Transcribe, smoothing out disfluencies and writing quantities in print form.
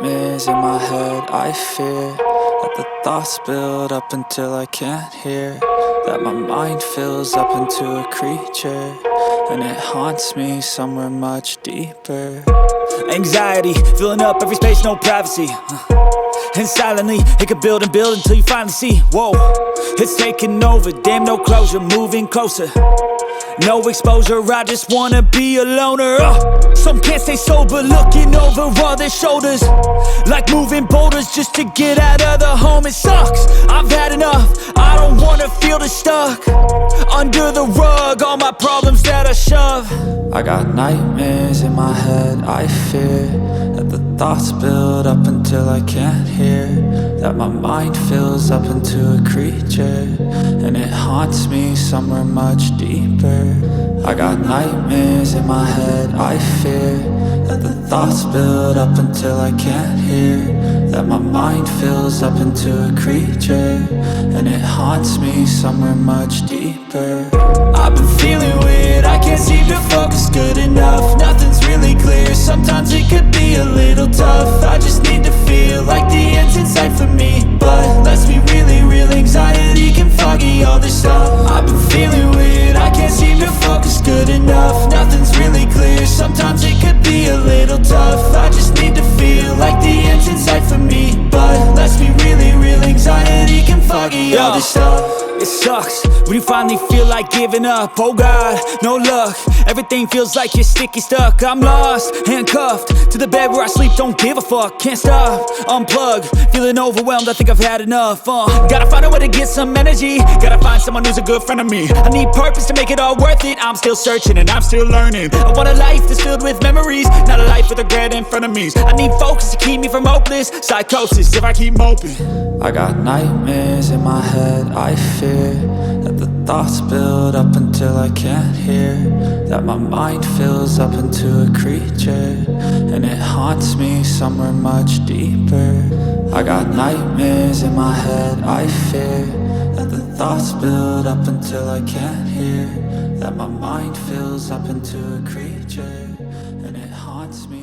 nightmares in my head, I fear that the thoughts build up until I can't hear, that my mind fills up into a creature, and it haunts me somewhere much deeper. Anxiety, filling up every space, no privacy. And silently, it could build and build until you finally see, whoa, it's taking over, damn no closure, moving closer. No exposure, I just wanna be a loner. Some can't stay sober, looking over all their shoulders, like moving boulders just to get out of the home. It sucks, I've had enough, I don't wanna feel the stuck under the rug, all my problems that I shove. I got nightmares in my head, I fear that the thoughts build up until I can't hear, that my mind fills up into a creature, and it haunts me somewhere much deeper. I got nightmares in my head, I fear that the thoughts build up until I can't hear, that my mind fills up into a creature, and it haunts me somewhere much deeper. I've been feeling weird, I can't seem to focus good enough, nothing's really clear, sometimes it could be a little tough. I just need to feel like the end's in sight for me, but let's be really real, anxiety can foggy all this stuff. I've been feeling weird, I can't seem to focus good enough, nothing's really clear, sometimes it could be a little tough. I just need to feel like the end's in sight for me, but let's be really real, anxiety can foggy all this stuff. It sucks when you finally feel like giving up. Oh God, no luck, everything feels like you're sticky stuck. I'm lost, handcuffed to the bed where I sleep, don't give a fuck. Can't stop, unplug, feeling overwhelmed, I think I've had enough. Gotta find a way to get some energy, gotta find someone who's a good friend of me. I need purpose to make it all worth it, I'm still searching and I'm still learning. I want a life that's filled with memories, not a life with regret and frenemies. I need focus to keep me from hopeless psychosis if I keep moping. I got nightmares in my head, I fear that the thoughts build up until I can't hear, that my mind fills up into a creature, and it haunts me somewhere much deeper. I got nightmares in my head, I fear that the thoughts build up until I can't hear, that my mind fills up into a creature, and it haunts me